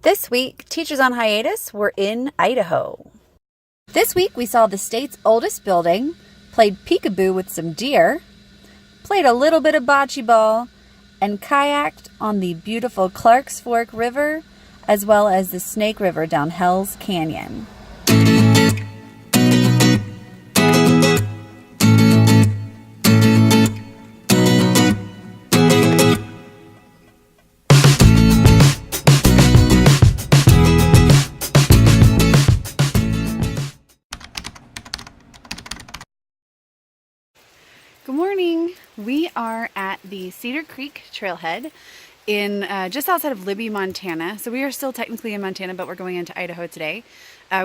This week, Teachers on Hiatus were in Idaho. This week, we saw the state's oldest building, played peekaboo with some deer, played a little bit of bocce ball, and kayaked on the beautiful Clark's Fork River, as well as the Snake River down Hell's Canyon. Good morning. We are at the Cedar Creek Trailhead in just outside of Libby, Montana. So we are still technically in Montana, but we're going into Idaho today.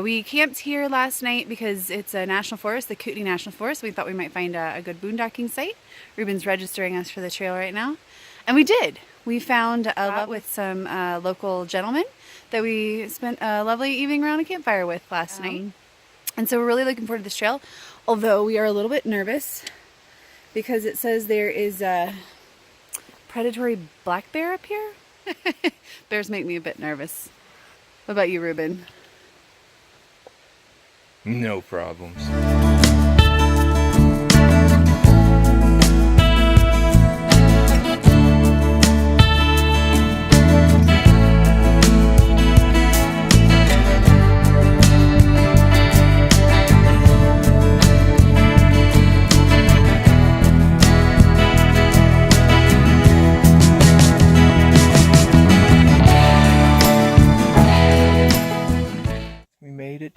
We camped here last night because it's a national forest, the Kootenai National Forest. We thought we might find a good boondocking site. Ruben's registering us for the trail right now. And we did. We found a lot with some local gentlemen that we spent a lovely evening around a campfire with last night. And so we're really looking forward to this trail, although we are a little bit nervous because it says there is a predatory black bear up here. Bears make me a bit nervous. What about you, Ruben? No problems.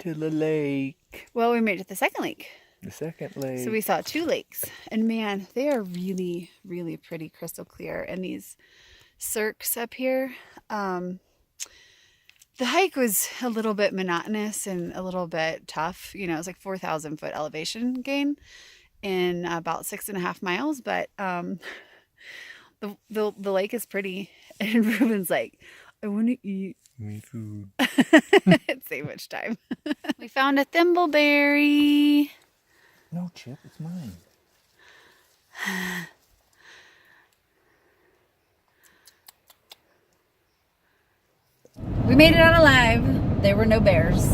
To the lake. Well, we made it to the second lake. The second lake. So we saw two lakes, and man, they are really, really pretty, crystal clear. And these cirques up here, the hike was a little bit monotonous and a little bit tough. You know, it was like 4,000 foot elevation gain in about 6.5 miles, but the lake is pretty. And Ruben's like, I want to eat. Me food. It's so much time. We found a thimbleberry. No, Chip, it's mine. We made it out alive. There were no bears.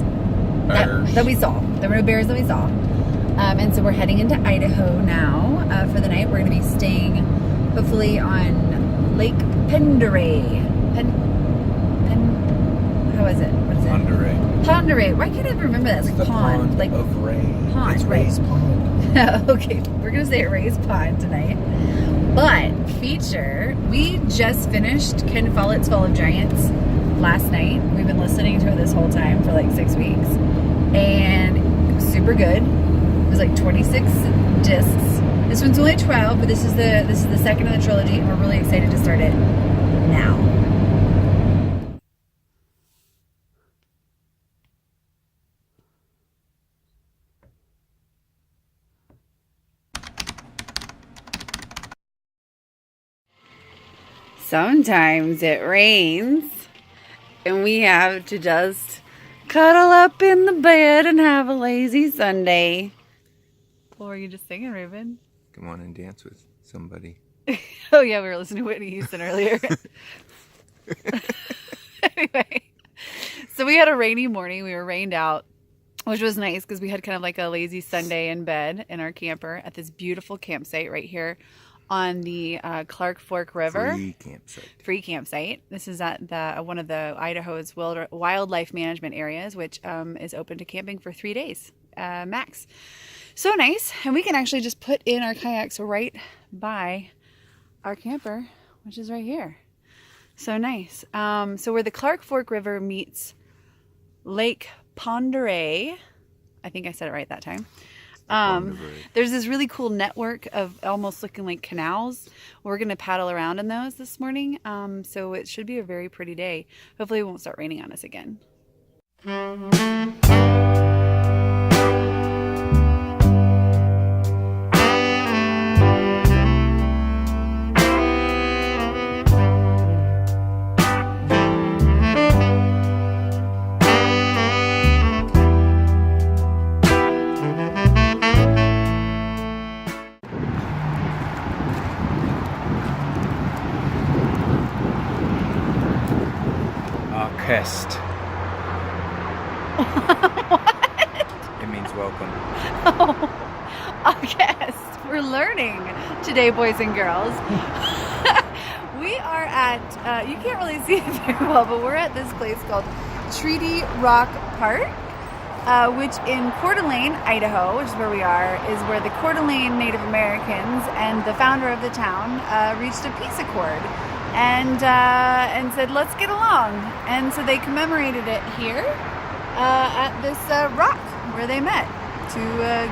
That we saw. There were no bears that we saw. And so we're heading into Idaho now for the night. We're going to be staying hopefully on Lake Penderay. How is it? What is it? Ponderay. Why can't I remember that? It's like the pond. Like of Ray. Pond, it's right? Ray's Pond. Okay, we're gonna stay at Ray's Pond tonight. But feature, we just finished Ken Follett's Fall of Giants last night. We've been listening to it this whole time for like 6 weeks, and it was super good. It was like 26 discs. This one's only 12, but this is the second of the trilogy, and we're really excited to start it now. Sometimes it rains and we have to just cuddle up in the bed and have a lazy Sunday. What were you just singing, Ruben? Come on and dance with somebody. Oh yeah, we were listening to Whitney Houston earlier. Anyway, so we had a rainy morning. We were rained out, which was nice because we had kind of like a lazy Sunday in bed in our camper at this beautiful campsite right here on the Clark Fork River. Free campsite. This is at one of the Idaho's wildlife management areas, which is open to camping for 3 days max. So nice. And we can actually just put in our kayaks right by our camper, which is right here. So nice. So where the Clark Fork River meets Lake Ponderay, I think I said it right that time. There's this really cool network of almost looking like canals. We're going to paddle around in those this morning. So it should be a very pretty day. Hopefully it won't start raining on us again. Orchest. It means welcome. Oh, a guest. We're learning today, boys and girls. We are at, you can't really see it very well, but we're at this place called Treaty Rock Park, which in Coeur d'Alene, Idaho, which is where we are, is where the Coeur d'Alene Native Americans and the founder of the town reached a peace accord and said, let's get along. And so they commemorated it here at this rock where they met to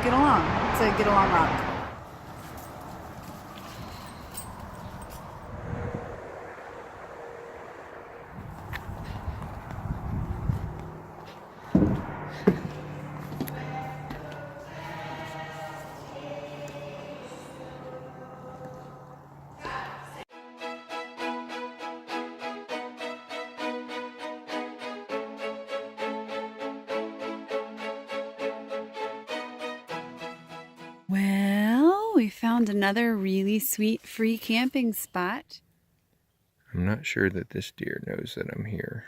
get along. It's a get along rock. Well, we found another really sweet free camping spot. I'm not sure that this deer knows that I'm here.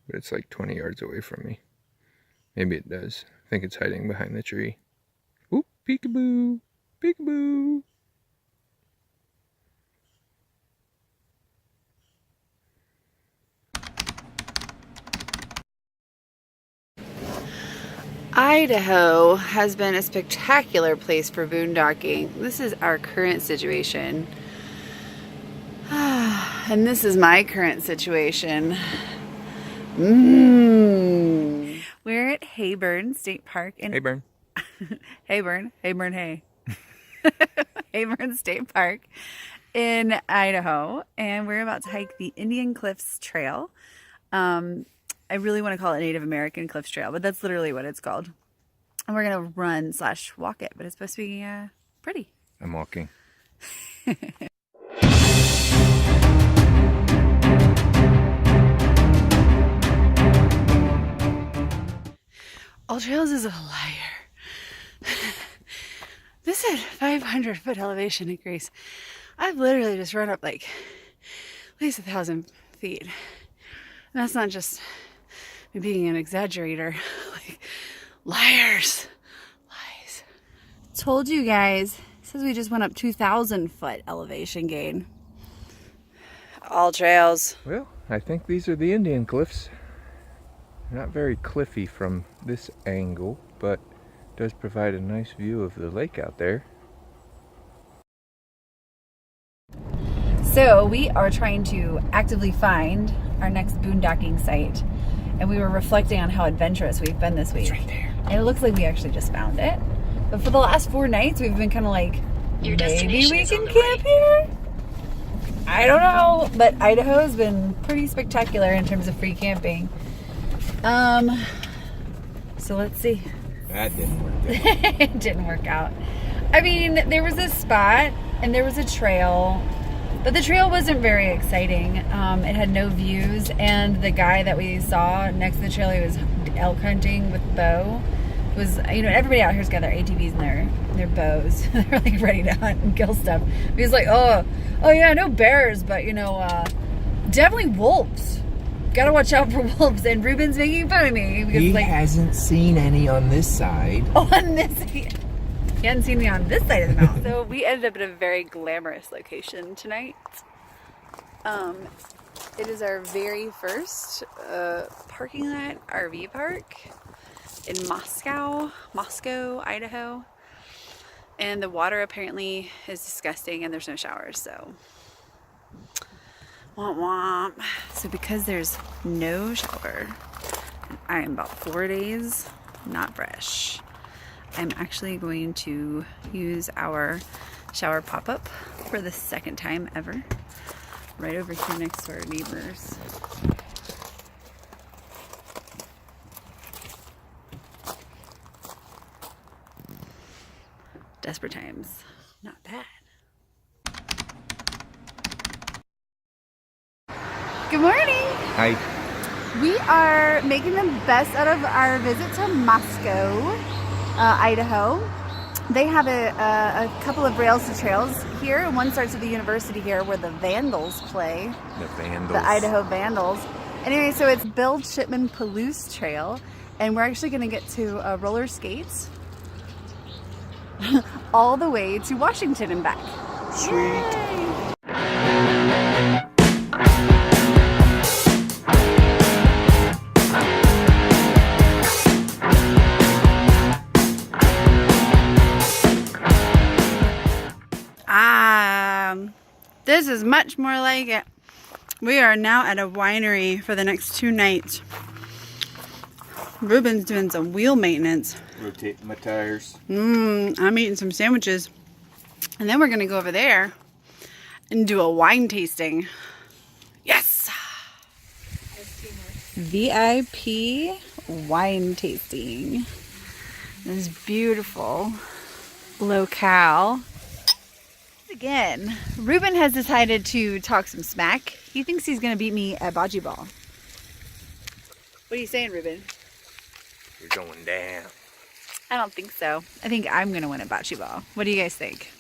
But it's like 20 yards away from me. Maybe it does. I think it's hiding behind the tree. Oop, peekaboo, peekaboo. Idaho has been a spectacular place for boondocking. This is our current situation. And this is my current situation. We're at Hayburn State Park in Hayburn. Hayburn, hey. Hayburn State Park in Idaho, and we're about to hike the Indian Cliffs Trail. I really want to call it Native American Cliffs Trail, but that's literally what it's called. And we're gonna run/walk it, but it's supposed to be pretty. I'm walking. All Trails is a liar. This at 500-foot elevation increase. I've literally just run up like at least 1,000 feet. And that's not just me being an exaggerator. Like, liars. Lies. Told you guys. It says we just went up 2,000-foot elevation gain. All Trails. Well, I think these are the Indian Cliffs. Not very cliffy from this angle, but does provide a nice view of the lake out there. So we are trying to actively find our next boondocking site, and we were reflecting on how adventurous we've been this week. It's right there. And it looks like we actually just found it. But for the last 4 nights, we've been kind of like, maybe we can camp here? I don't know, but Idaho has been pretty spectacular in terms of free camping. So let's see. That didn't work out. It didn't work out. I mean, there was a spot and there was a trail, but the trail wasn't very exciting. It had no views, and the guy that we saw next to the trail, he was elk hunting with bow. It was, everybody out here's got their ATVs and their bows. They're like ready to hunt and kill stuff. He was like, oh yeah, no bears, but definitely wolves. Gotta watch out for wolves. And Ruben's making fun of me because He hasn't seen any on this side. Oh, on this side. He hadn't seen me on this side of the mountain. So we ended up at a very glamorous location tonight. It is our very first parking lot RV park in Moscow, Idaho. And the water apparently is disgusting and there's no showers, so womp womp. So because there's no shower, and I am about 4 days not fresh, I'm actually going to use our shower pop-up for the second time ever, right over here next to our neighbors. Desperate times, not bad. Good morning. Hi. We are making the best out of our visit to Moscow, Idaho. They have a couple of rails to trails here, and one starts at the university here where the Vandals play. The Vandals. The Idaho Vandals. Anyway, so it's Bill Shipman Palouse Trail, and we're actually going to get to roller skates all the way to Washington and back. Sweet. Yay! This is much more like it. We are now at a winery for the next 2 nights. Ruben's doing some wheel maintenance. Rotating my tires. I'm eating some sandwiches. And then we're going to go over there and do a wine tasting. Yes! VIP wine tasting. This beautiful locale. Again, Ruben has decided to talk some smack. He thinks he's going to beat me at bocce ball. What are you saying, Ruben? You're going down. I don't think so. I think I'm going to win at bocce ball. What do you guys think?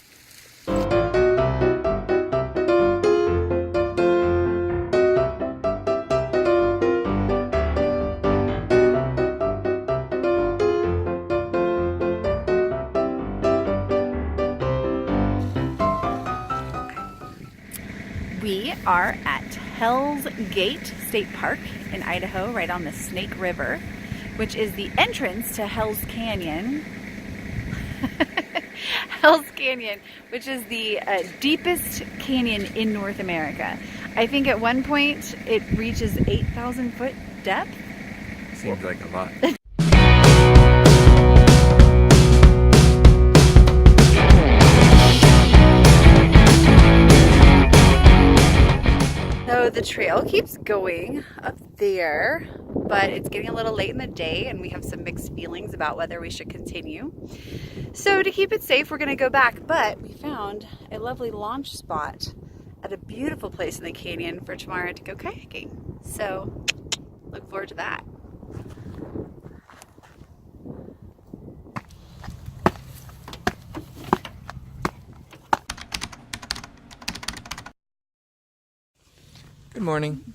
We are at Hell's Gate State Park in Idaho, right on the Snake River, which is the entrance to Hell's Canyon. Hell's Canyon, which is the deepest canyon in North America. I think at one point it reaches 8,000 foot depth. Seems like a lot. So the trail keeps going up there, but it's getting a little late in the day and we have some mixed feelings about whether we should continue. So to keep it safe, we're gonna go back, but we found a lovely launch spot at a beautiful place in the canyon for tomorrow to go kayaking. So look forward to that. Good morning.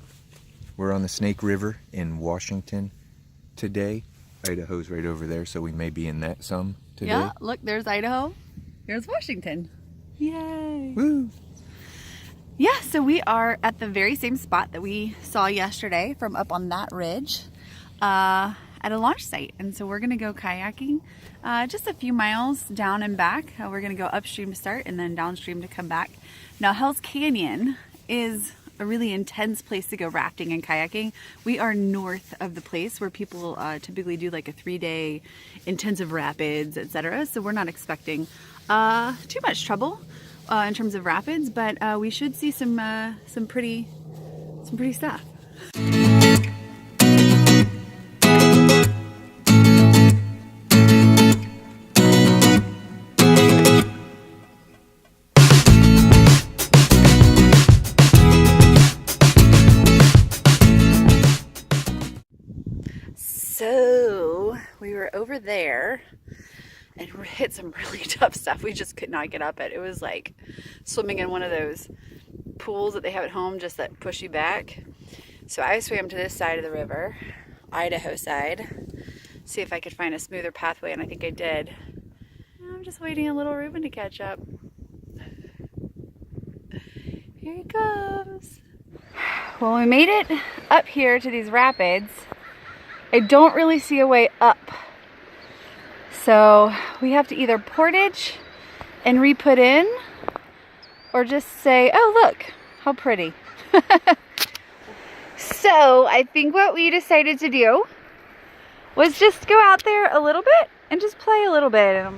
We're on the Snake River in Washington today. Idaho's right over there, so we may be in that some today. Yeah, look, there's Idaho. Here's Washington. Yay. Woo! Yeah, so we are at the very same spot that we saw yesterday from up on that ridge at a launch site. And so we're gonna go kayaking just a few miles down and back. We're gonna go upstream to start and then downstream to come back. Now, Hell's Canyon is a really intense place to go rafting and kayaking. We are north of the place where people typically do like a 3-day intensive rapids, etc. So we're not expecting too much trouble in terms of rapids, but we should see some pretty stuff. So we were over there and hit some really tough stuff. We just could not get up it. It was like swimming in one of those pools that they have at home just that push you back. So I swam to this side of the river, Idaho side, see if I could find a smoother pathway, and I think I did. I'm just waiting on little Ruben to catch up. Here he comes. Well, we made it up here to these rapids. I don't really see a way up. So we have to either portage and re-put in, or just say, oh look, how pretty. So I think what we decided to do was just go out there a little bit and just play a little bit.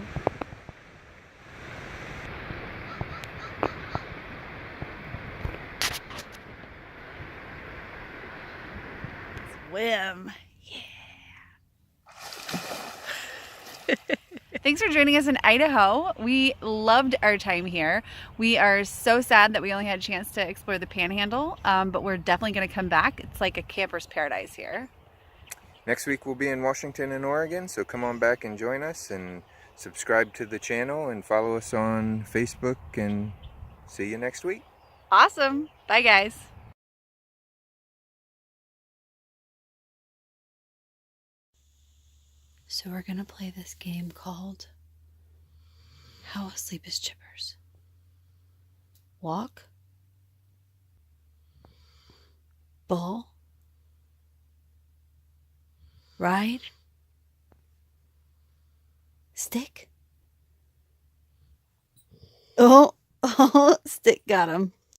Swim. Thanks for joining us in Idaho. We loved our time here. We are so sad that we only had a chance to explore the panhandle, but we're definitely going to come back. It's like a camper's paradise here. Next week we'll be in Washington and Oregon, so come on back and join us and Subscribe to the channel and follow us on Facebook, and see you next week. Awesome. Bye, guys. So we're going to play this game called How Asleep is Chippers. Walk, bull, ride, stick. Oh, stick got him.